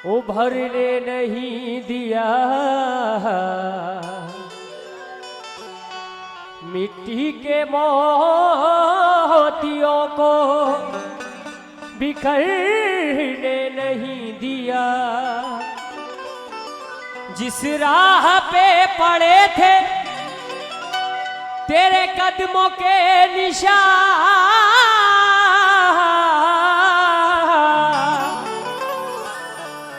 उभरने नहीं दिया, मिट्टी के मोतियों को बिखरने नहीं दिया। जिस राह पे पड़े थे तेरे कदमों के निशान,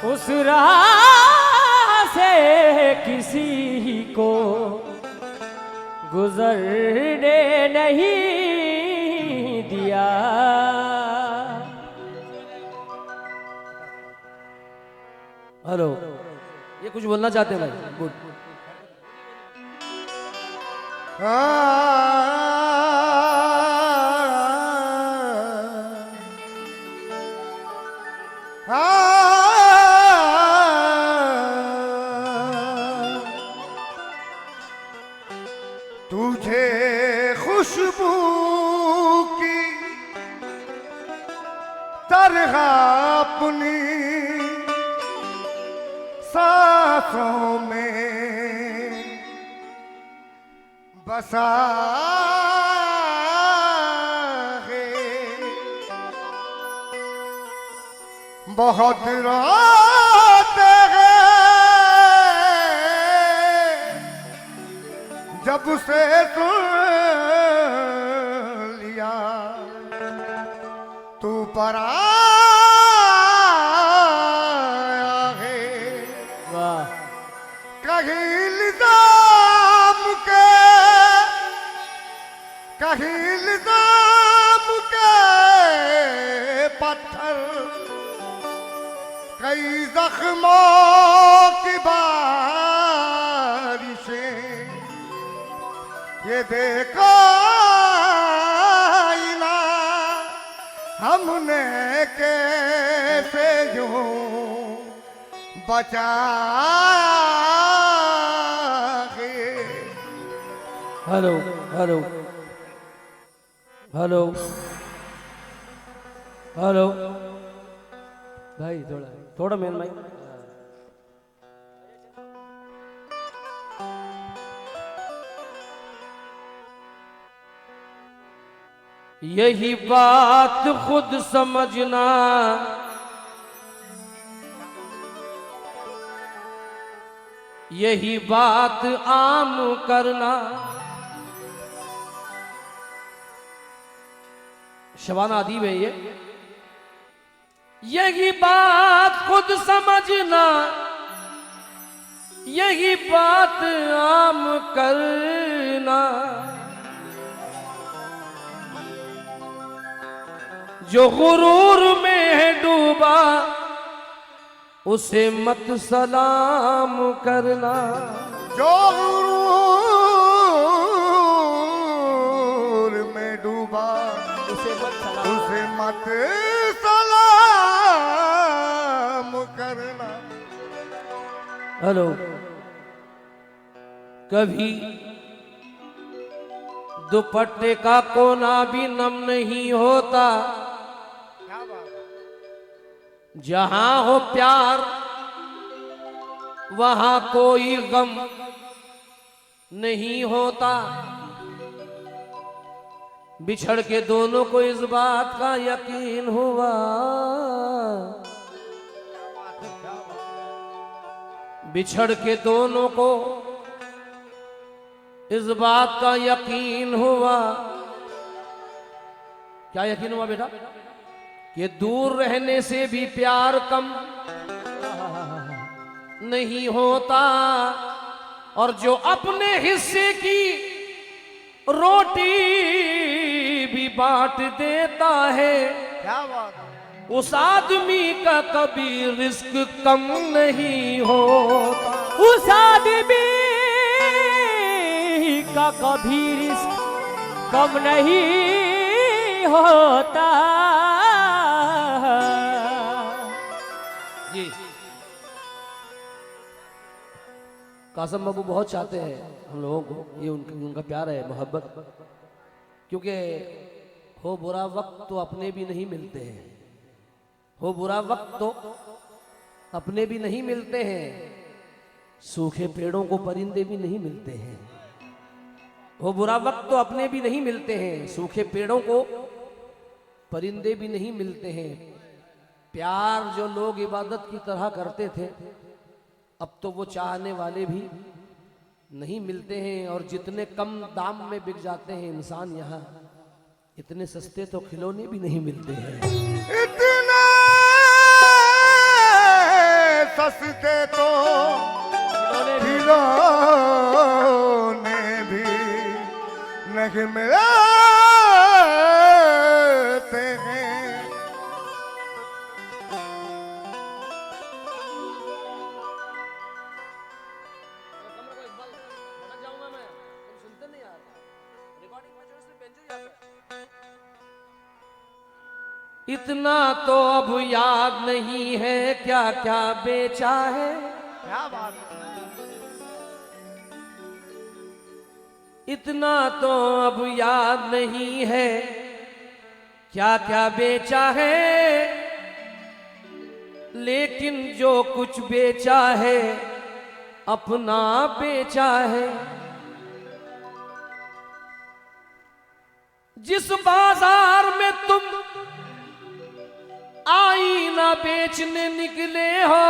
उस राह से किसी को गुजरने नहीं दिया। हेलो, ये कुछ बोलना चाहते हैं भाई? गुड। तुझे खुशबू की तरह अपनी सांसों में बसा है। बहुत रोते हैं जब से सुन लिया तू पराया है। वाह। कहीं इल्जाम के, कहीं इल्जाम के पत्थर, कई जख्मों की बारिशें, ये देखो आईना हमने कैसे यूं बचा है। हेलो हेलो हेलो हेलो भाई, थोड़ा थोड़ा मेन भाई। यही बात खुद समझना, यही बात आम करना। शबाना अदीब है ये। यही बात खुद समझना, यही बात आम करना। जो गुरूर में है डूबा उसे मत सलाम करना। जो गुरूर में डूबा उसे मत सलाम करना। हेलो, कभी दुपट्टे का कोना भी नम नहीं होता। जहां हो प्यार वहां कोई गम नहीं होता। बिछड़ के दोनों को इस बात का यकीन हुआ, बिछड़ के दोनों को इस बात का यकीन हुआ। क्या यकीन हुआ बेटा? कि दूर रहने से भी प्यार कम नहीं होता, और जो अपने हिस्से की रोटी भी बांट देता है, क्या बात है? उस आदमी का कभी रिस्क कम नहीं होता। उस आदमी का कभी रिस्क कम नहीं होता। जी, कासम बाबू बहुत चाहते हैं हम लोगों को, ये उनका प्यार है, मोहब्बत। क्योंकि हो बुरा वक्त तो अपने भी नहीं मिलते हैं, हो बुरा वक्त तो अपने भी नहीं मिलते हैं, सूखे पेड़ों को परिंदे भी नहीं मिलते हैं। वो बुरा वक्त तो अपने भी नहीं मिलते हैं, सूखे पेड़ों को परिंदे भी नहीं मिलते हैं। प्यार जो लोग इबादत की तरह करते थे, अब तो वो चाहने वाले भी नहीं मिलते हैं। और जितने कम दाम में बिक जाते हैं इंसान, यहाँ इतने सस्ते तो खिलौने भी नहीं मिलते हैं। इतने सस्ते तो खिलौने भी नहीं मिलते हैं। इतना तो अब याद नहीं है क्या क्या बेचा है। क्या बात है। इतना तो अब याद नहीं है क्या क्या बेचा है, लेकिन जो कुछ बेचा है अपना बेचा है। जिस बाजार में तुम आईना बेचने निकले हो,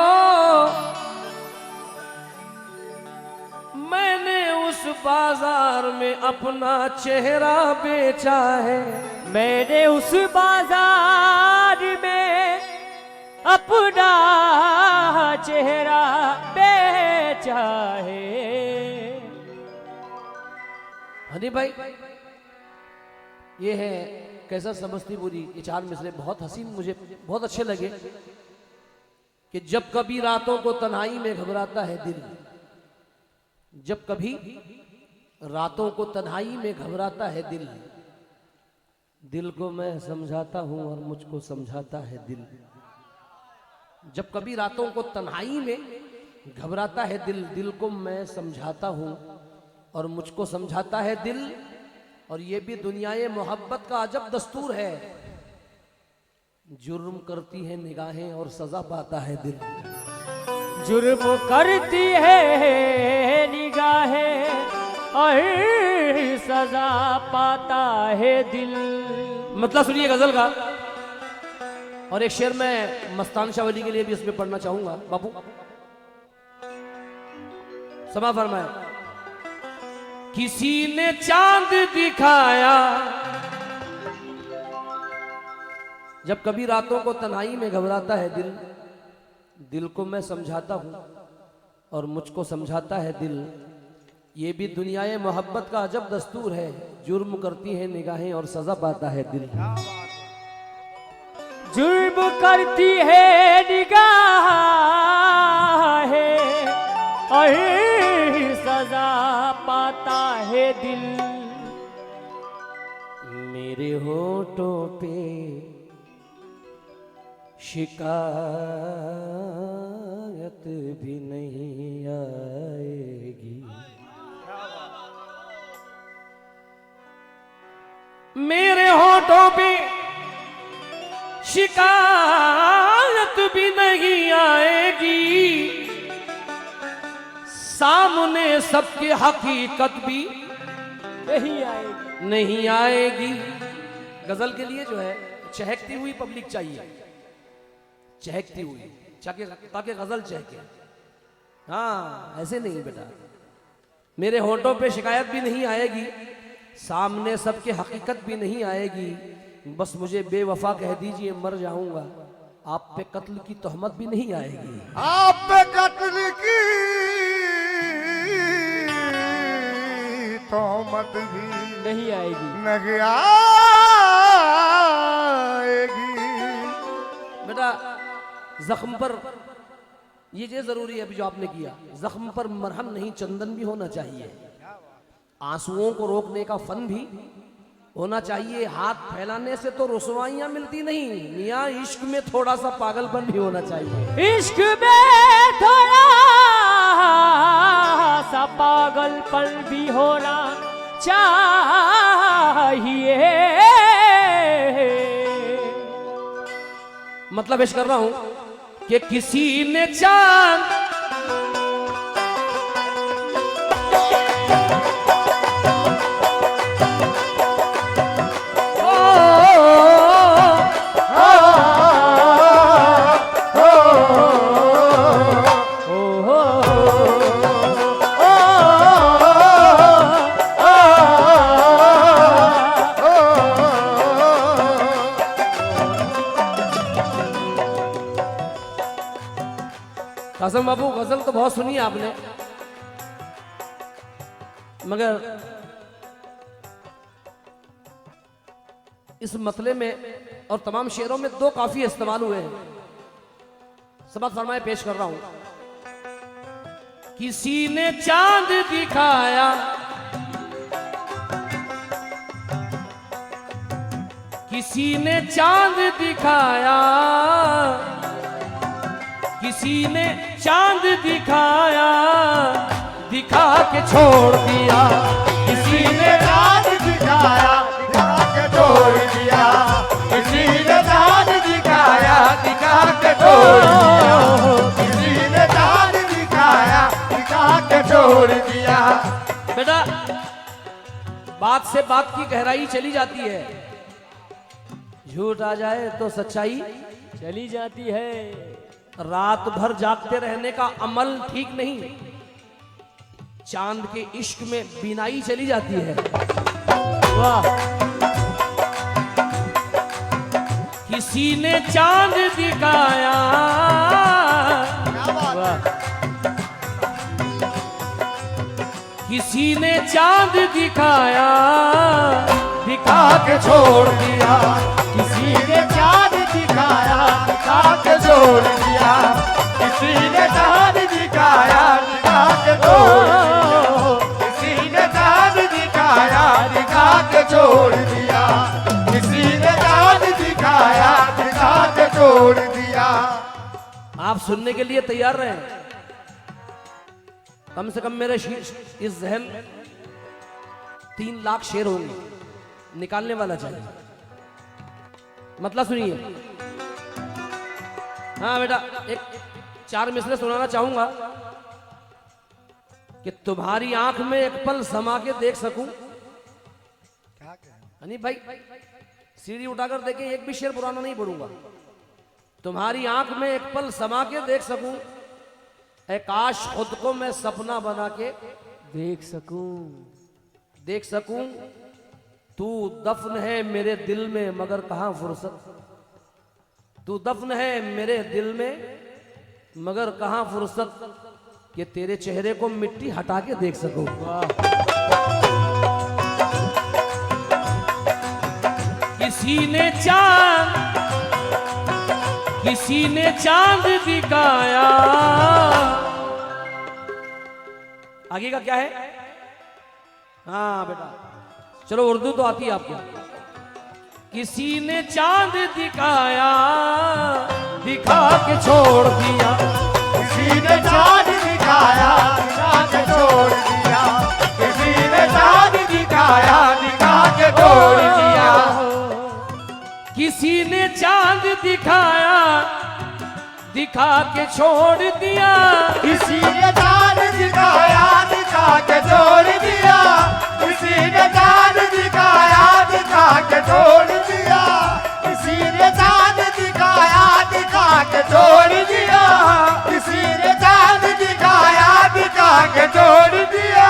मैंने उस बाजार में अपना चेहरा बेचा है। मैंने उस बाजार में अपना चेहरा बेचा है। हनी भाई, ये है कैसा समस्तीपुरी, ये चार मिसरे बहुत हसीन, मुझे बहुत अच्छे लगे। कि जब कभी रातों को तन्हाई में घबराता है दिल, जब कभी रातों को तन्हाई में घबराता है दिल, दिल को मैं समझाता हूं और मुझको समझाता है दिल। जब कभी रातों को तन्हाई में घबराता है दिल, दिल को मैं समझाता हूं और मुझको समझाता है दिल। और ये भी दुनियाए मोहब्बत का अजब दस्तूर है, जुर्म करती है निगाहें और सजा पाता है दिल। जुर्म करती है निगाहें और सजा पाता है दिल। मतलब सुनिए गजल का, और एक शेर मैं मस्तान शाह वली के लिए भी इसमें पढ़ना चाहूंगा। बापू समा फरमाए। किसी ने चांद दिखाया, जब कभी रातों को तन्हाई में घबराता है दिल, दिल को मैं समझाता हूं और मुझको समझाता है दिल। ये भी दुनियाए मोहब्बत का अजब दस्तूर है, जुर्म करती है निगाहें और सजा पाता है दिल। जुर्म करती है निगाहें और सजा पाता है दिल। मेरे होठों पे शिकायत भी नहीं आएगी, मेरे होठों पे शिकायत भी नहीं आएगी, सामने सबकी हकीकत भी नहीं आएगी। गजल के लिए जो है चहकती हुई पब्लिक चाहिए, चहकती हुई, ताकि गजल चहके। हाँ ऐसे नहीं बेटा, मेरे होठों पे शिकायत भी नहीं आएगी, सामने सबके हकीकत भी नहीं आएगी। बस मुझे बेवफा कह दीजिए मर जाऊंगा, आप पे कत्ल की तोहमत भी नहीं आएगी। आप पे कत्ल की तोहमत भी नहीं आएगी। नहीं आएगी। बेटा जख्म पर ये जरूरी है, अभी जो आपने किया, जख्म पर मरहम नहीं चंदन भी होना चाहिए, आंसुओं को रोकने का फन भी होना चाहिए। हाथ फैलाने से तो रुसवाइयां मिलती नहीं मियाँ, इश्क में थोड़ा सा पागलपन भी होना चाहिए। इश्क में थोड़ा सा पागलपन भी होना चाहिए। मतलब पेश कर रहा हूं कि किसी ने चांद कासिम बाबू गजल तो बहुत सुनी आपने, मगर इस मतले में और तमाम शेरों में दो काफी इस्तेमाल हुए हैं। सबक फरमाए पेश कर रहा हूं। किसी ने चांद दिखाया, किसी ने चांद दिखाया, किसी ने चांद दिखाया, दिखा के छोड़ दिया। किसी ने चांद दिखाया, दिखा के छोड़ दिया। किसी ने चांद दिखाया, दिखा के छोड़ दिया। किसी ने चांद दिखाया, दिखा के छोड़ दिया। बेटा बात से बात की गहराई चली जाती है, झूठ आ जाए तो सच्चाई चली जाती है। रात भर जागते रहने का अमल ठीक नहीं, चांद के इश्क में बीनाई चली जाती है। वाह। किसी ने चांद दिखाया, वाह। किसी ने चांद दिखाया, दिखा के छोड़ दिया। किसी ने चांद दिखाया, दिखा के छोड़ दिया। किसी ने चांद दिखाया, दिखा के छोड़ दिया। किसी ने चांद दिखाया, दिखा के छोड़ दिया। किसी ने चांद दिखाया, दिखा के छोड़ दिया। आप सुनने के लिए तैयार रहें। कम से कम मेरे इस जहन 3 लाख शेर होंगे, निकालने वाला चाहिए। मतलब सुनिए। हाँ बेटा, एक 4 मिसरे सुनाना चाहूंगा कि तुम्हारी आंख में एक पल समा के देख सकूं। नहीं भाई, सीढ़ी उठाकर देखे, एक भी शेर पुराना नहीं पढ़ूंगा। तुम्हारी आंख में एक पल समा के देख सकूं, ऐ काश खुद को मैं सपना बना के देख सकूं, देख सकूं। तू दफन है मेरे दिल में मगर कहां फुर्सत, तू दफन है मेरे दिल में मगर कहां फुर्सत, कि तेरे चेहरे को मिट्टी हटा के देख सकूं। किसी ने चांद, किसी ने चांद दिखाया। आगे का क्या है? हाँ बेटा, चलो उर्दू तो आती है आपको। किसी ने चांद दिखाया, दिखा के छोड़ दिया। किसी ने चांद दिखाया, दिखा के छोड़ दिया। किसी ने चांद दिखाया, दिखा के छोड़ दिया। किसी ने चांद दिखाया, दिखा के छोड़ दिया। किसी ने चांद दिखाया, दिखा के छोड़ दिया। किसी ने चांद दिखाया, दिखा के छोड़ दिया। किसी ने चांद दिखाया, दिखा के छोड़ दिया। किसी ने चांद दिखाया, दिखा के छोड़ दिया।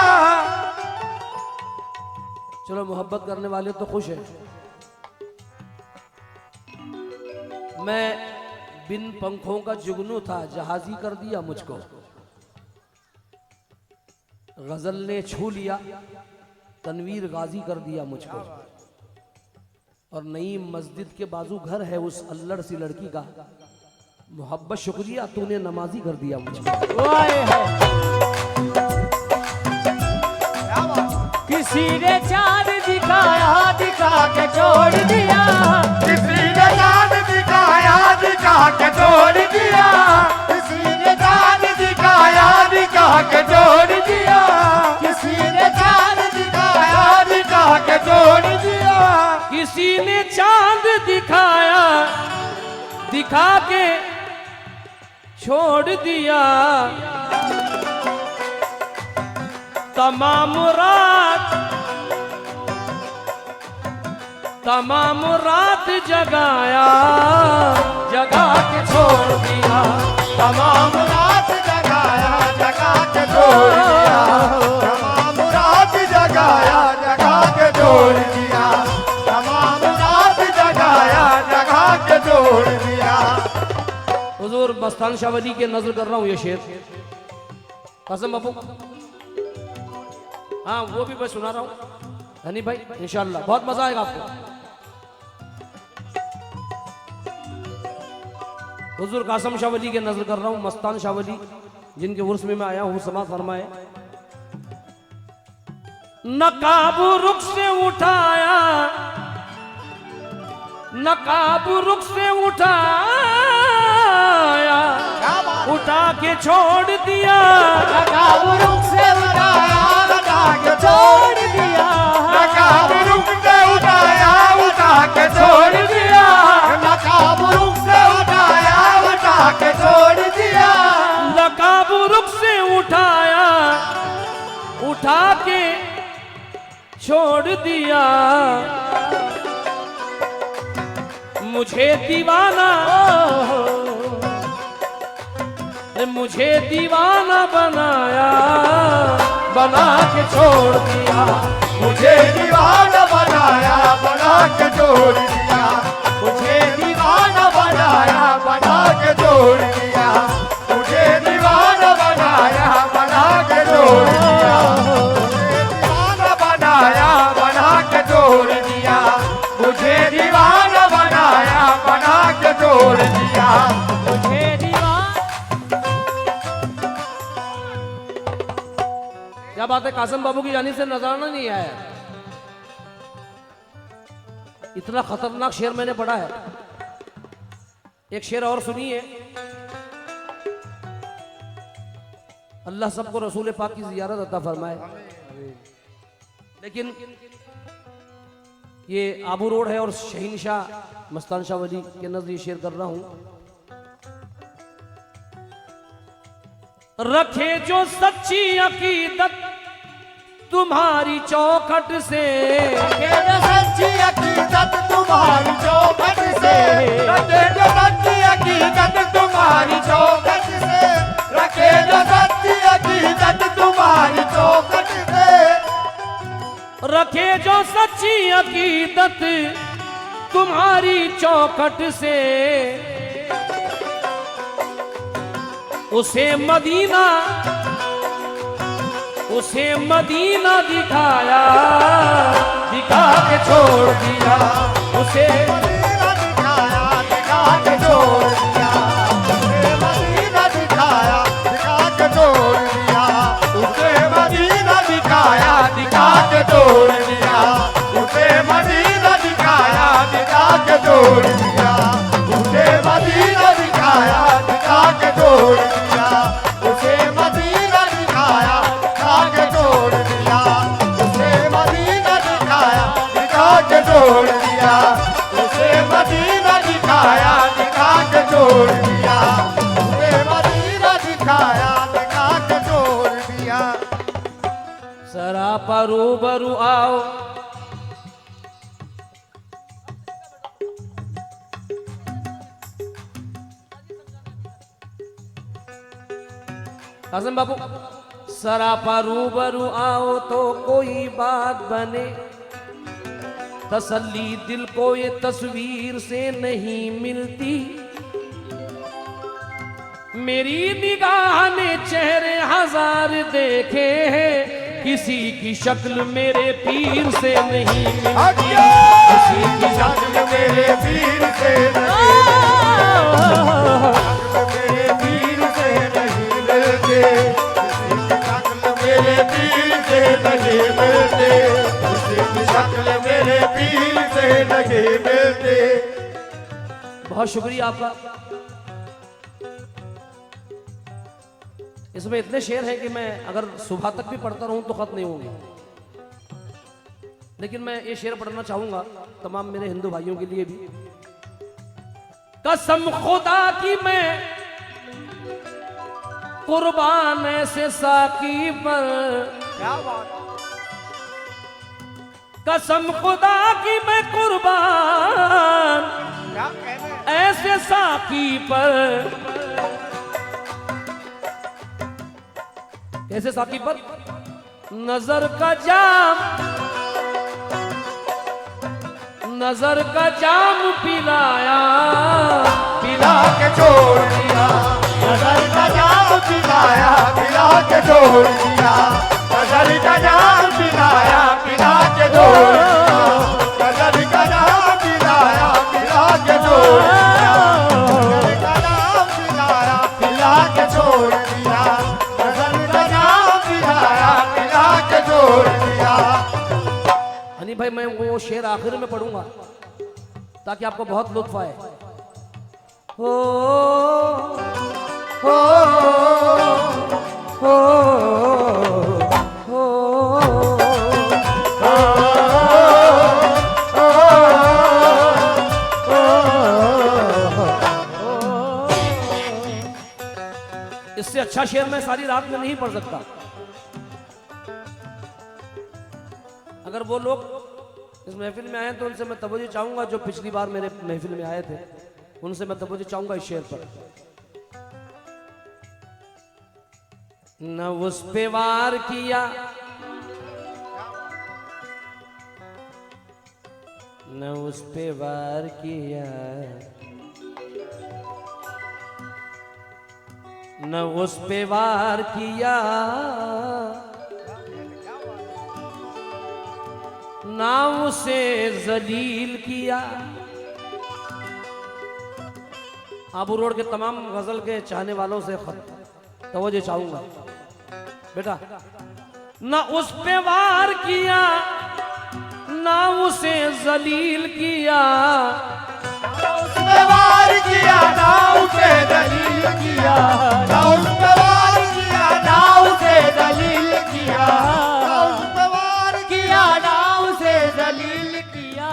चलो मोहब्बत करने वाले तो खुश हैं। मैं बिन पंखों का जुगनू था, जहाजी कर दिया मुझको। गजल ने छू लिया, तनवीर गाजी कर दिया मुझको। और नई मस्जिद के बाजू घर है उस अल्लड़ सी लड़की का, मोहब्बत शुक्रिया तूने नमाजी कर दिया मुझको। वाह है। किसी ने चांद दिखाया, दिखा के छोड़ दिया। किसी ने चांद दिखाया, दिखा के छोड़ दिया। किसी ने चांद दिखाया, दिखा के छोड़ दिया। किसी ने चांद दिखाया, दिखा के छोड़ दिया। किसी ने चांद दिखाया, दिखा के छोड़ दिया, तमाम रात जगाया, जगा के छोड़ दिया, तमाम रात जगाया जगा के छोड़ दिया, तमाम रात जगाया जगा के छोड़ दिया, तमाम रात जगाया जगा के छोड़ दिया। हुजूर मस्तान शाह वली के नजर कर रहा हूँ ये शेर। कासिम बाबू, हाँ वो भी मैं सुना रहा हूँ हनी भाई, इंशाल्लाह बहुत मजा आएगा आपको। हुजूर कासिम शाह वली के नजर कर रहा हूँ, मस्तान शाह वली जिनके उर्स में मैं आया हूँ, समाज फरमाए। नकाब रुख से उठाया, नकाब रुख से उठाया, उठा के छोड़ दिया, नकाब रुख से उठाया, उठा के छोड़ दिया, नकाब रुख से उठाया उठा के छोड़ दिया, नकाब रुख से उठाया उठा के छोड़ दिया, नकाब रुख से उठाया, उठा के छोड़ दिया। मुझे दीवाना, मुझे दीवाना बनाया, बना के छोड़ दिया, मुझे दीवाना बनाया बना के छोड़ दिया, मुझे दीवाना बनाया बना के छोड़ दिया, मुझे दीवाना बनाया बना के छोड़ दिया, मुझे दीवाना बनाया बना के छोड़ दिया, मुझे दीवाना बनाया बना के छोड़ दिया, मुझे दीवाना। क्या बात है, कासिम बाबू की जानी से नजराना नहीं आया। इतना खतरनाक शेर मैंने पढ़ा है। एक शेर और सुनिए। अल्लाह सबको रसूल पाक की जियारत अता फरमाए। लेकिन ये आबू रोड है और शहीनशाह मस्तान शाह वली के नजर शेर कर रहा हूं। रखे जो सच्ची अकीदत तुम्हारी चौखट से, रखे जो सच्ची अकीदत तुम्हारी चौखट से, रखे जो सच्ची अकीदत तुम्हारी चौखट से, रखे जो सच्ची अकीदत तुम्हारी चौखट से, रखे जो सच्ची अकीदत तुम्हारी चौखट से, उसे मदीना दिखाया, दिखा के छोड़ दिया, उसे मदीना दिखाया दिखा के छोड़ दिया, उसे मदीना दिखाया दिखा के छोड़ दिया, उसे मदीना दिखाया दिखा के छोड़ दिया, उसे मदीना दिखाया दिखा के छोड़ दिया, उसे मदीना दिखाया दिखा के छोड़ दिया, उसे मदीना दिखाया दिखा के छोड़ दिया, उसे मदीना दिखाया दिखा के छोड़ दिया, उसे मदीना दिखाया दिखा के छोड़ दिया, उसे मदीना दिखाया दिखा के छोड़ दिया। सरापा रूबरू आओ, कासिम बाबू, सरापा रूबरू आओ तो कोई बात बने, तसल्ली दिल को ये तस्वीर से नहीं मिलती, मेरी निगाह ने चेहरे हजार देखे हैं, किसी की शक्ल मेरे पीर से नहीं मिलती, किसी की शक्ल मेरे पीर से नहीं मेरे पीर से नहीं मिलते, किसी की शक्ल मेरे पीर से नहीं मिलते, किसी की शक्ल मेरे पीर से नहीं मिलते। बहुत शुक्रिया आपका। इसमें इतने शेर हैं कि मैं अगर सुबह तक भी पढ़ता रहूं तो खत्म नहीं होंगे, लेकिन मैं ये शेर पढ़ना चाहूंगा तमाम मेरे हिंदू भाइयों के लिए भी। कसम खुदा की मैं कुर्बान ऐसे साकी पर, क्या बात है। कसम खुदा की मैं कुर्बान क्या कहने हैं? ऐसे साकी पर। कैसे साकी पर? नजर का जाम, नजर का जाम पिलाया, पिला के छोड़ दिया, नजर का जाम पिलाया, पिला के छोड़ दिया, नजर का जाम पिलाया, पिला के छोड़ दिया, नजर का जाम पिलाया, पिला के छोड़ दिया, नजर का जाम पिलाया, पिला के छोड़ दिया, नजर का जाम पिलाया, पिला के छोड़ दिया। हनी भाई मैं वो शेर आखिर में पढ़ूंगा ताकि आपको बहुत लुत्फ आए। हो हो हो इससे अच्छा शेर मैं सारी रात में नहीं पढ़ सकता। अगर वो लोग इस महफिल में आए तो उनसे मैं तवज्जो चाहूंगा जो पिछली बार मेरे महफिल में आए थे, उनसे मैं तवज्जो चाहूंगा इस शेर पर। न उस पे वार किया, न उस पे वार किया, न उस पे वार किया, ना उसे जलील किया। आबू रोड के तमाम गजल के चाहने वालों से तवज्जो चाहूंगा बेटा। ना उस पे वार किया, ना उसे जलील किया, उस पे वार किया, ना उसे दलील किया, ना उस पे वार किया, ना उसे दलील किया, ना उस पे वार किया, ना उसे दलील किया।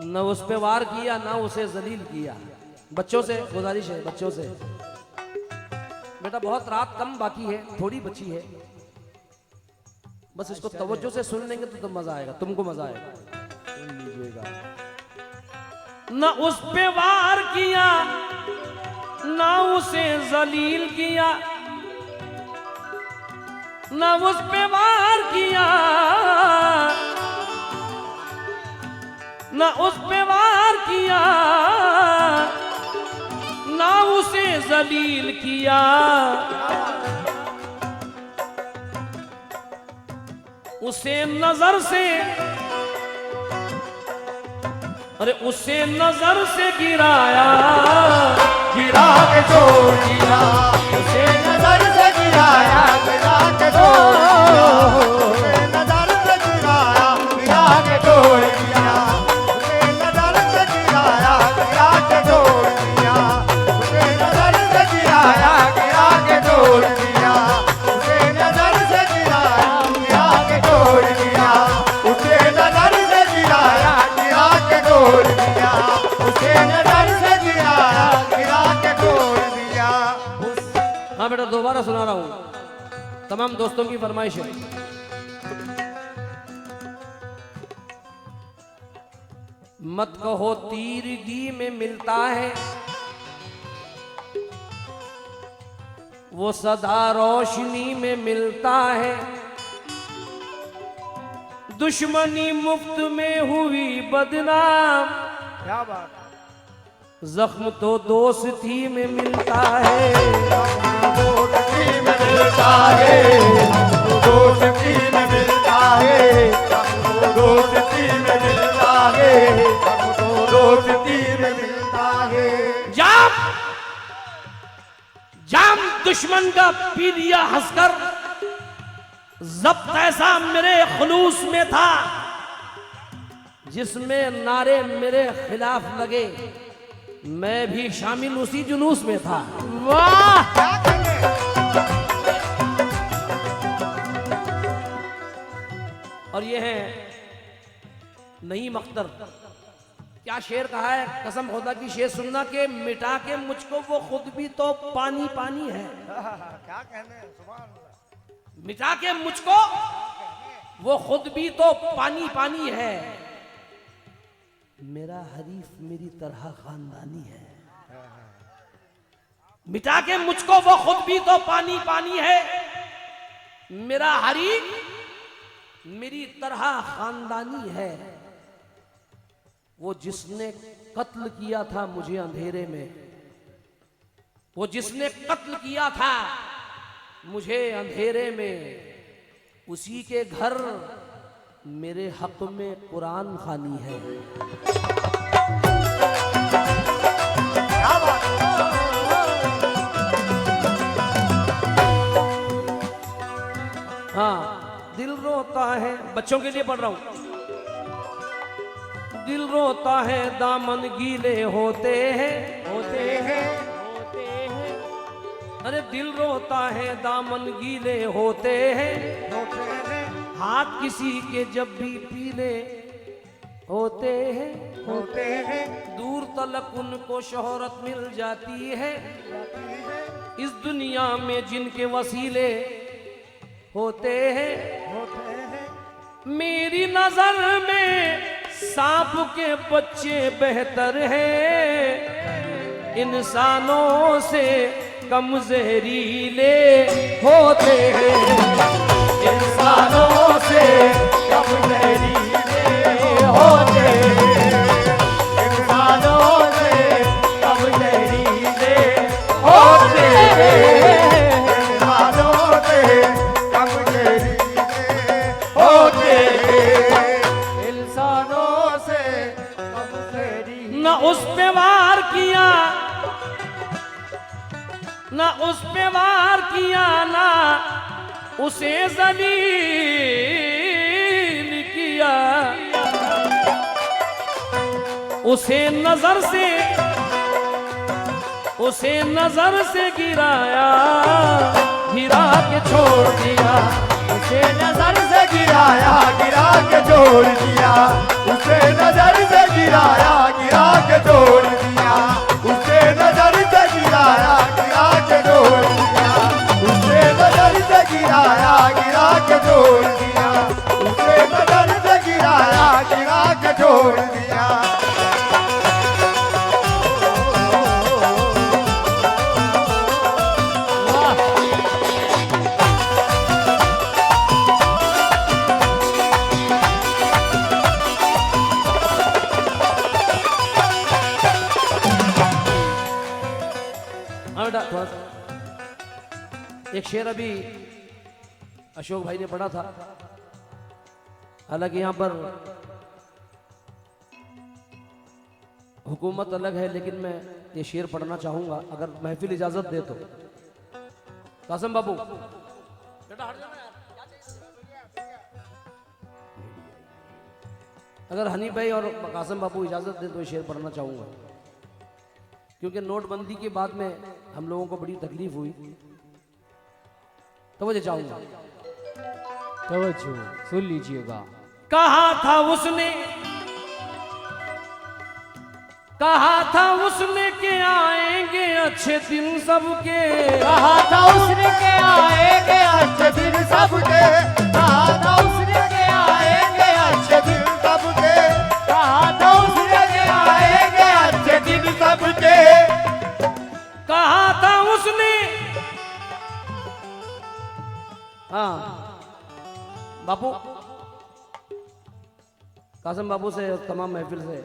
न उस पे वार किया, ना उसे जलील किया। बच्चों से गुजारिश है, बच्चों से बेटा बहुत रात कम बाकी है, थोड़ी बची है, बस इसको तवज्जो से सुन लेंगे तो मजा आएगा, तुमको मजा आएगा। सुन लीजिएगा। न उस पे वार किया, ना उसे जलील किया, न उस पे वार किया, न उस पे वार किया, ना उसे जलील किया। उसे नजर से, अरे उसे नजर से गिराया, गिरा के छोड़ दिया, उसे नजर से गिराया, गिरा के छोड़ दिया, उसे नजर से गिराया, गिरा के छोड़ दिया, उसे नजर से गिराया, गिरा के छोड़ दिया, उसे नजर से गिराया, गिरा के छोड़ दिया, उसे नजर से गिराया, गिरा के छोड़ दिया, उसे नजर से गिराया, गिरा के छोड़ दिया, उसे नजर से गिराया, गिरा के छोड़ दिया। हाँ बेटा दोबारा सुना रहा हूं, तमाम दोस्तों की फरमाइश है। मत कहो तीरगी में मिलता है, वो सदा रोशनी में मिलता है। दुश्मनी मुफ्त में हुई बदनाम, क्या बात, जख्म तो दोस्ती में मिलता है। दोस्ती में मिलता है, दोस्ती में मिलता है, दोस्ती में मिलता है, दोस्ती में मिलता है। जाम जाम दुश्मन का पी लिया हंसकर, जब्त ऐसा मेरे खुलूस में था, जिसमें नारे मेरे खिलाफ लगे, मैं भी शामिल उसी जुलूस में था। वाह, क्या कहेंगे? और ये है नईम अख्तर, क्या शेर कहा है, कसम खुदा की शेर सुनना के मिटा के मुझको वो खुद भी तो पानी पानी है। क्या कहने हैं, सुभान अल्लाह। मिटा के मुझको वो खुद भी तो पानी पानी है, मेरा हरीफ मेरी तरह खानदानी है। मिटा के मुझको वो खुद भी तो पानी पानी है, मेरा हरीफ मेरी तरह खानदानी है। वो जिसने कत्ल किया था मुझे अंधेरे में, वो जिसने कत्ल किया था मुझे अंधेरे में, उसी के घर मेरे हक में कुरान खानी है। क्या बात है? हाँ, दिल रोता है, बच्चों के लिए पढ़ रहा हूं। दिल रोता है दामन गीले होते हैं, होते हैं, अरे दिल रोता है दामन गीले होते हैं, होते हैं, हाथ किसी के जब भी पीले होते हैं, होते हैं, दूर तलक उनको शोहरत मिल जाती है, इस दुनिया में जिनके वसीले होते हैं। होते हैं। मेरी नजर में सांप के बच्चे बेहतर हैं, इंसानों से कम जहरीले होते हैं, इंसानों से कम जहरीले होते हैं, इंसानों से कम जहरीले होते हैं, इंसानों से कम जहरीले होते हैं, इंसानों से कम जहरीले। न उस पे वार किया, न उस पे वार किया, ना उसे जलील किया, उसे नजर से गिराया, गिरा के छोड़ दिया, उसे नजर से गिराया, गिरा के छोड़ दिया, उसे नजर से गिराया, गिरा के छोड़ दिया, उसे नजर से गिराया, गिरा के छोड़ दिया, उसे नजर से गिराया, गिरा के छोड़ दिया, उसे नजर से गिराया, गिरा के छोड़ दिया। थोड़ा सा एक शेर अभी अशोक भाई ने पढ़ा था, हालांकि यहां पर हुकूमत अलग है, लेकिन मैं ये शेर पढ़ना चाहूंगा अगर महफिल इजाजत दे तो। कासिम बाबू बेटा हट जाना यार, अगर हनी भाई और कासिम बाबू इजाजत दे तो ये शेर पढ़ना चाहूंगा, क्योंकि नोटबंदी के बाद में हम लोगों को बड़ी तकलीफ हुई, तो वजह चाहूंगा। तवज्जो सुन लीजिएगा। कहा था उसने, कहा था उसने के आएंगे अच्छे दिन सबके, कहा था उसने के आएंगे अच्छे दिन सबके, कहा था उसने के आएंगे अच्छे दिन सबके, कहा था उसने के आएंगे अच्छे दिन सबके, कहा था उसने। हाँ बापू, कासिम बाबू से तमाम महफिल से,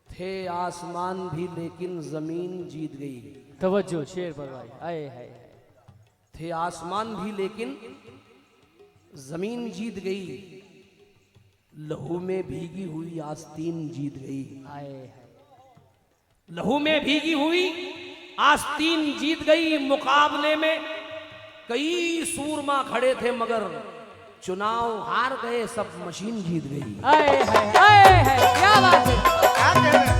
थे आसमान भी लेकिन जमीन जीत गई, तवज्जो शेर पर भाई, आए हाय, थे आसमान भी लेकिन जमीन जीत गई, लहू में भीगी हुई आस्तीन जीत गई, आए हाय, लहू में भीगी हुई आस्तीन जीत गई। मुकाबले में कई सूरमा खड़े थे मगर चुनाव हार गए, सब मशीन जीत गई। आए हाय, क्या बात है। क्या कह रहे हैं?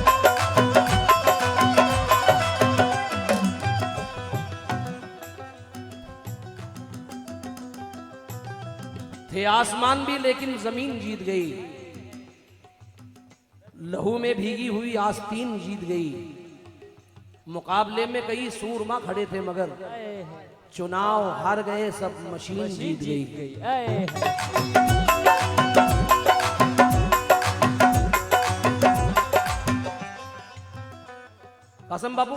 थे आसमान भी लेकिन जमीन जीत गई, लहू में भीगी हुई आस्तीन जीत गई। मुकाबले में कई सूरमा खड़े थे मगर चुनाव हार गए, सब मशीन जीत गई। कासम बाबू,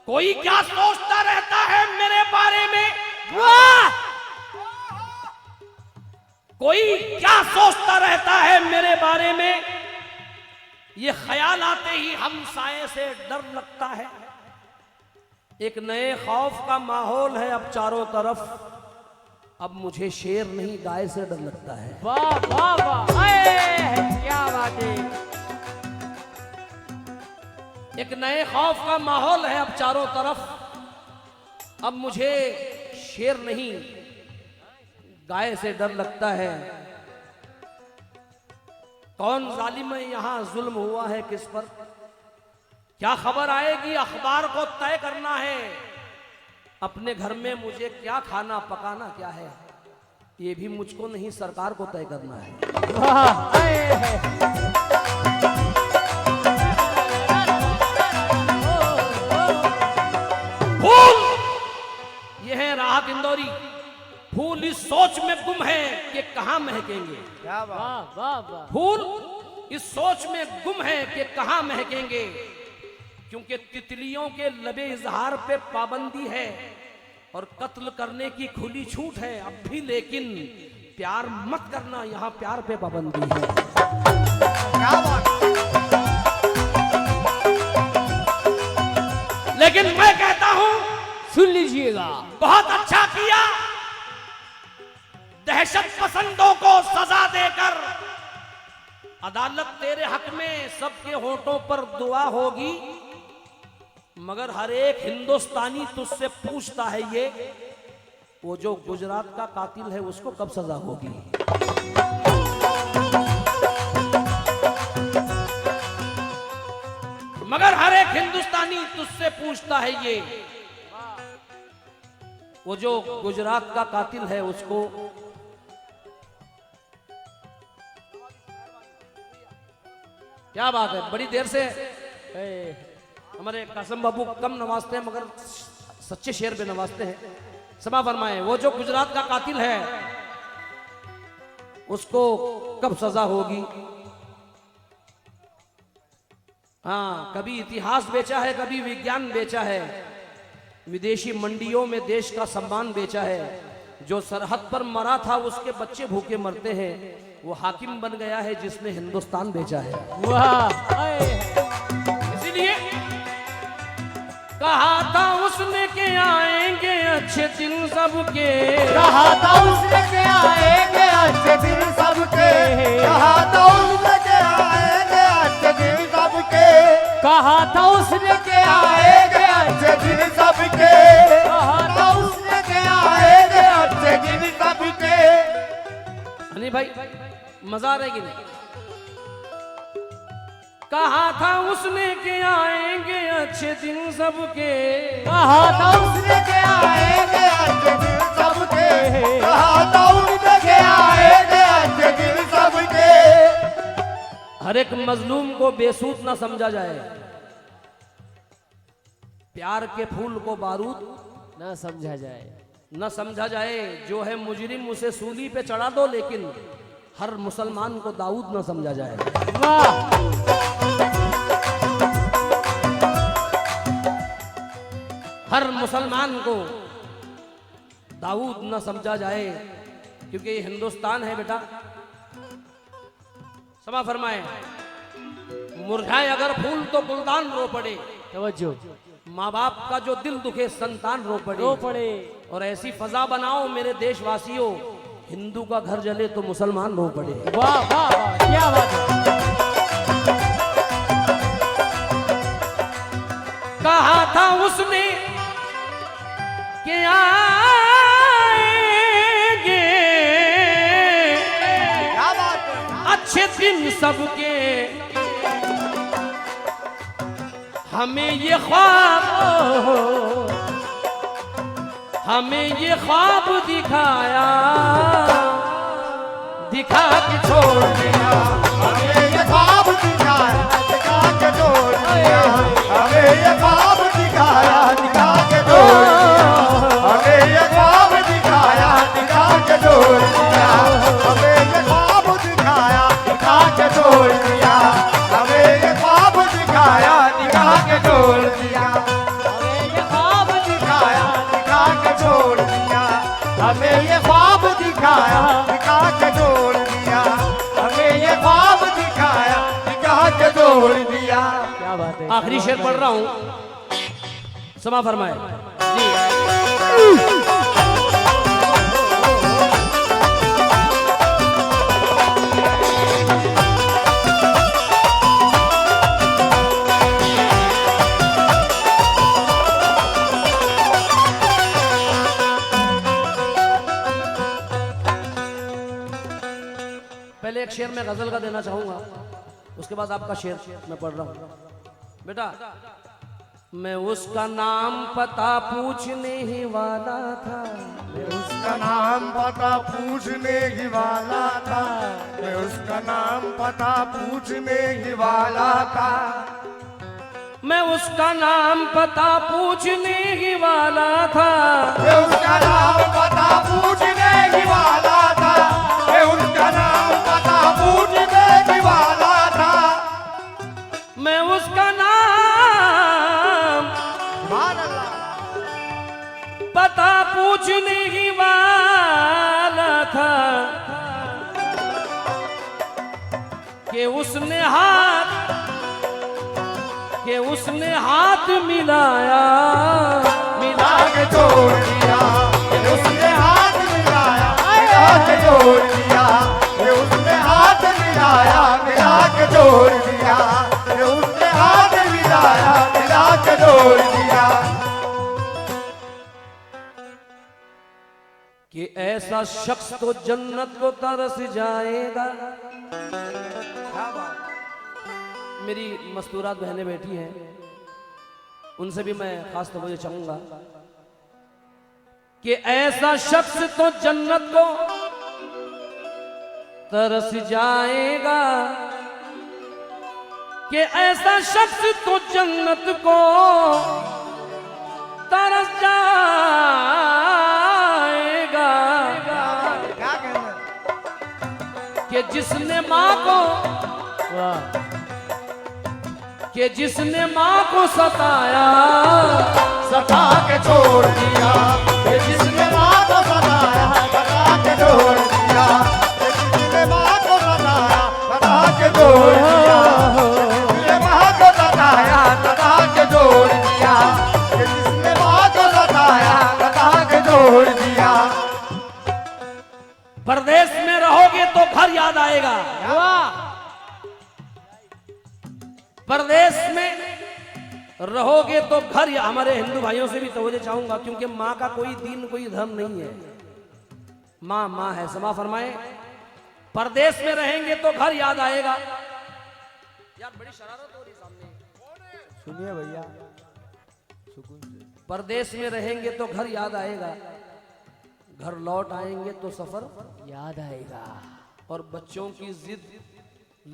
कोई क्या सोचता रहता है मेरे बारे में? वाह! कोई क्या सोचता रहता है मेरे बारे में? ये ख्याल आते ही हम साए से डर लगता है। एक नए खौफ का माहौल है अब चारों तरफ, अब मुझे शेर नहीं गाय से डर लगता है। वाह वाह वाह, क्या बात है। एक नए खौफ का माहौल है अब चारों तरफ, अब मुझे शेर नहीं गाय से डर लगता है। कौन जालिम है यहाँ, जुल्म हुआ है किस पर? क्या खबर आएगी, अखबार को तय करना है। अपने घर में मुझे क्या खाना पकाना क्या है, ये भी मुझको नहीं सरकार को तय करना है। फूल ये है राहत इंदौरी, फूल इस सोच में गुम है कि कहां महकेंगे। क्या बात। वाह वाह वाह। फूल इस सोच में गुम है कि कहां महकेंगे, क्योंकि तितलियों के लबे इजहार पे पाबंदी है और कत्ल करने की खुली छूट है अब भी, लेकिन प्यार मत करना, यहाँ प्यार पे पाबंदी है। क्या बात। लेकिन मैं कहता हूं, सुन लीजिएगा, बहुत अच्छा किया दहशत पसंदों को सजा देकर। अदालत तेरे हक में सबके होठों पर दुआ होगी, मगर हर एक हिंदुस्तानी तुझसे पूछता है ये, वो जो गुजरात का कातिल है उसको कब सजा होगी? मगर हर एक हिंदुस्तानी तुझसे पूछता है ये, वो जो गुजरात का कातिल है उसको क्या बात है। बड़ी देर से हमारे कासम बाबू कम नवाजते हैं मगर सच्चे शेर पे नवाजते हैं। समा फरमाए, वो जो गुजरात का कातिल है उसको कब सजा होगी? हाँ, कभी इतिहास बेचा है, कभी विज्ञान बेचा है, विदेशी मंडियों में देश का सम्मान बेचा है। जो सरहद पर मरा था उसके बच्चे भूखे मरते हैं, वो हाकिम बन गया है जिसने हिंदुस्तान बेचा है। वाह। इसीलिए कहा था उसने के आएंगे अच्छे दिन सबके, कहा था उसने के आएंगे अच्छे दिन सबके, कहा था उसने के आएंगे अच्छे दिन सबके, कहा था उसने के आएंगे अच्छे दिन सबके, कहा था उसने के आएंगे अच्छे दिन सबके। हनी भाई मजा आ रहा है कि नहीं? कहा था उसने के आएंगे अच्छे दिन सबके, कहा था उसने के आएंगे अच्छे दिन सबके, कहा था उसने के आएंगे अच्छे दिन सबके। हर एक मजलूम को बेसूद ना समझा जाए, प्यार के फूल को बारूद ना समझा जाए, न समझा जाए। जो है मुजरिम उसे सूली पे चढ़ा दो, लेकिन हर मुसलमान को दाऊद न समझा जाए। वाह। हर मुसलमान को दाऊद न समझा जाए, क्योंकि ये हिंदुस्तान है बेटा। समा फरमाए, मुरझाए अगर फूल तो गुलदान रो पड़े, तवज्जो, माँ बाप का जो दिल दुखे संतान रो पड़े। रो पड़े। और ऐसी फजा बनाओ मेरे देशवासियों, हिंदू का घर जले तो मुसलमान रो पड़े। वाह वाह वाह, क्या बात है। कहा था उसने कि आएंगे क्या बात है। अच्छे दिन सबके, हमें ये ख्वाब, हमें ये ख्वाब दिखाया, दिखा के छोड़ दिया, हमें ये ख्वाब दिखाया, ये ख्वाब दिखाया दिखा के जोड़ दिया हमें ये ख्वाब दिखाया दिखा के जोड़ दिया हमें ये ख्वाब दिखाया दिखा के जोड़ दिया हमें ये ख्वाब दिखाया दिखा के जोड़ दिया हमें ये ख्वाब दिखाया दिखा के जोड़ दिया हमें ये ख्वाब दिखाया दिखा के जोड़ दिया हमें ये ख्वाब दिखाया दिखा के जोड़ दिया। क्या बात है। आखिरी शेर पढ़ रहा हूं, समा फरमाए जी। पहले एक शेर मैं गजल का देना चाहूंगा, उसके बाद आपका शेर मैं पढ़ रहा हूं। बेटा, मैं उसका नाम पता पूछने ही वाला था, मैं उसका नाम पता पूछने ही वाला था मैं उसका नाम पता पूछने ही वाला था मैं उसका नाम पता पूछने ही वाला था, मैं उसका नाम पता पूछने ही वाला था मैं उसका नाम पता पूछने ही वाला था मैं उसका नाम पता पूछने ही वाला था कि उसने हाथ मिलाया मिला के जोड़ दिया उसने हाथ मिलाया मिला के जोड़ दिया उसने हाथ मिलाया मिला के जोड़ दिया उसने हाथ मिलाया मिला के जोड़ दिया कि ऐसा शख्स तो जन्नत को तरस जाएगा। मेरी मस्तूरात बहनें बैठी हैं, उनसे भी मैं खास तवज्जो चाहूंगा कि ऐसा शख्स तो जन्नत को तरस जाएगा कि ऐसा शख्स तो जन्नत को तरस जाएगा कि जिसने माँ को सताया सता के छोड़ दिया जिसने माँ को सताया सता के छोड़ दिया जिसने माँ को सताया सता के छोड़ दिया जिसने माँ को सताया सता के छोड़ दिया जिसने माँ को सताया सता के छोड़ दिया। परदेश में रहोगे तो घर याद आएगा। परदेश में रहोगे तो घर, हमारे हिंदू भाइयों से भी तवज्जो चाहूंगा क्योंकि माँ का कोई दीन कोई धर्म नहीं है, माँ माँ है। समा फरमाए, परदेश में रहेंगे तो घर याद आएगा। यार बड़ी शरारत हो रही सामने, सुनिए भैया सुकून से। परदेश में रहेंगे तो घर याद आएगा, घर लौट आएंगे तो सफर याद आएगा। और बच्चों की जिद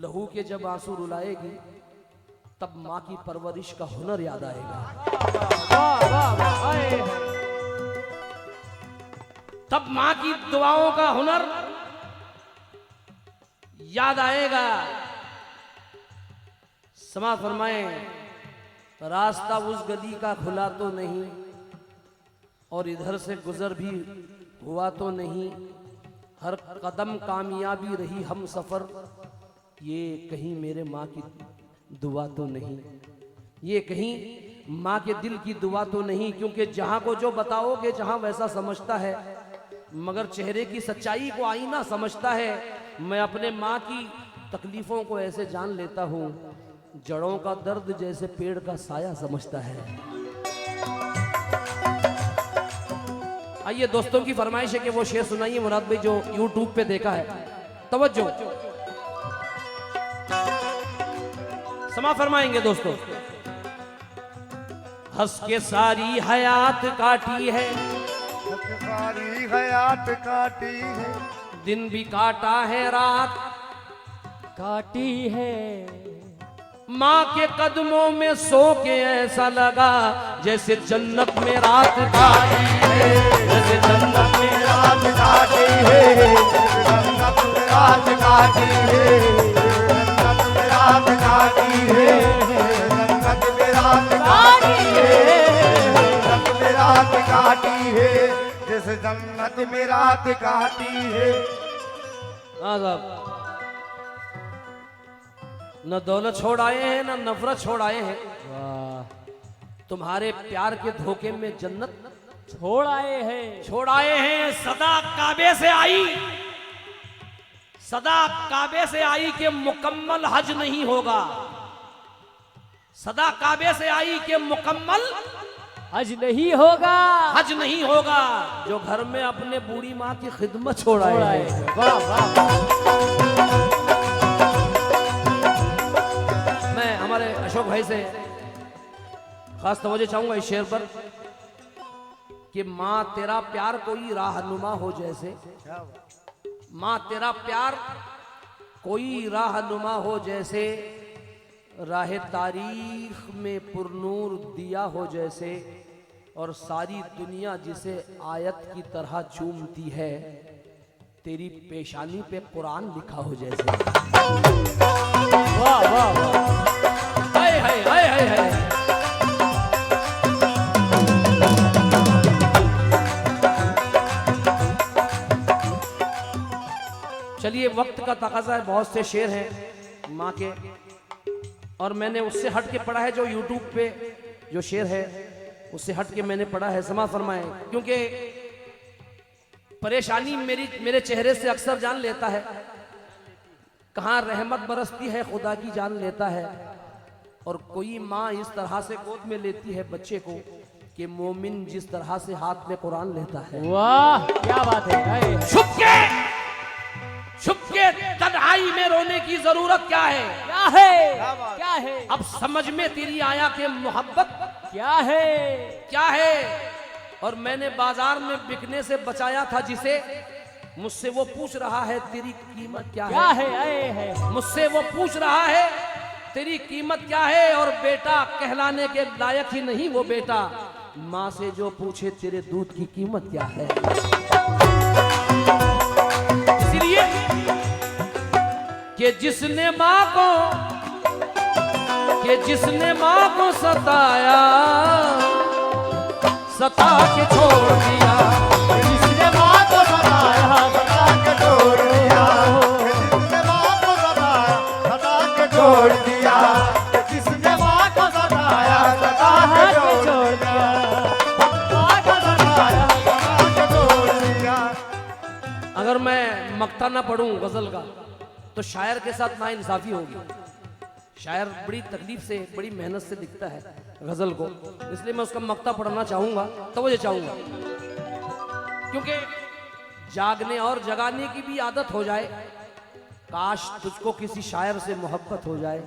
लहू के जब आंसू रुलाएगी तब माँ की परवरिश का हुनर याद आएगा। तब माँ की दुआओं का हुनर याद आएगा। समा फरमाए, रास्ता उस गली का खुला तो नहीं और इधर से गुजर भी हुआ तो नहीं, हर कदम कामयाबी रही हम सफर, ये कहीं मेरे माँ की दुआ तो नहीं, ये कहीं माँ के दिल की दुआ तो नहीं। क्योंकि जहां को जो बताओगे जहां वैसा समझता है, मगर चेहरे की सच्चाई को आईना समझता है। मैं अपने माँ की तकलीफों को ऐसे जान लेता हूँ, जड़ों का दर्द जैसे पेड़ का साया समझता है। आइए दोस्तों की फरमाइश है कि वो शेर सुनाइए मुराद भाई जो यूट्यूब पे देखा है। तवज्जो, समा फरमाएंगे दोस्तों। हंस के सारी हयात काटी है, सारी हयात काटी है, दिन भी काटा है रात काटी है, माँ के कदमों में सो के ऐसा लगा जैसे जन्नत में रात काटी है, जैसे जन्नत में रात काटी है, जन्नत में रात काटी है, जन्नत में रात काटी है, जन्नत में रात काटी है, जन्नत में रात काटी है, जैसे जन्नत में रात काटी है। हाँ साहब, न दौलत छोड़ आए हैं न नफरत छोड़ आए हैं, तुम्हारे प्यार के धोखे में जन्नत छोड़ आए हैं। सदा काबे से आई, सदा काबे से आई कि मुकम्मल हज नहीं होगा, सदा काबे से आई कि मुकम्मल हज नहीं होगा, हज नहीं होगा जो घर में अपने बूढ़ी माँ की खिदमत छोड़ आए हैं। वाह वाह। मैं हमारे अशोक भाई से खास तवज्जो चाहूंगा इस शेर पर कि माँ तेरा प्यार कोई राहनुमा हो जैसे, माँ तेरा प्यार कोई राहनुमा हो जैसे, राह तारीख में पुरनूर दिया हो जैसे, और सारी दुनिया जिसे आयत की तरह चूमती है, तेरी पेशानी पे कुरान लिखा हो जैसे। वाह वाह वाह। हाय हाय हाय हाय हाय। चलिए, वक्त का तकाजा है, बहुत से शेर हैं माँ के, और मैंने उससे हट के पढ़ा है जो यूट्यूब पे जो शेर है उससे हट के मैंने पढ़ा है। समा फरमाए, क्योंकि परेशानी मेरे चेहरे से अक्सर जान लेता है, कहाँ रहमत बरसती है खुदा की जान लेता है, और कोई माँ इस तरह से गोद में लेती है बच्चे को कि मोमिन जिस तरह से हाथ में कुरान लेता है। वाह क्या बात है। छुप के तन्हाई में रोने की जरूरत क्या है? क्या है, क्या है, अब समझ में तेरी आया कि मोहब्बत क्या है, क्या है। और मैंने बाजार में बिकने से बचाया था जिसे, मुझसे वो पूछ रहा है तेरी कीमत क्या है। मुझसे वो पूछ रहा है तेरी कीमत क्या है, और बेटा कहलाने के लायक ही नहीं वो बेटा, माँ से जो पूछे तेरे दूध की कीमत क्या है। इसलिए कि जिसने माँ को सताया, सता के छोड़ दिया, जिसने माँ को सताया, सता के छोड़ दिया, जिसने माँ को सताया, सता के छोड़ दिया, जिसने माँ को सताया, सता के छोड़ दिया, माँ को सताया, सता के छोड़ दिया। अगर मैं मक्ता ना पढ़ूं गजल का तो शायर के साथ नाइंसाफी होगी। शायर बड़ी तकलीफ से, बड़ी मेहनत से लिखता है गजल को, इसलिए मैं उसका मक्ता पढ़ना चाहूंगा, तवज्जो चाहूंगा, क्योंकि जागने और जगाने की भी आदत हो जाए। काश तुझको किसी शायर से मोहब्बत हो जाए।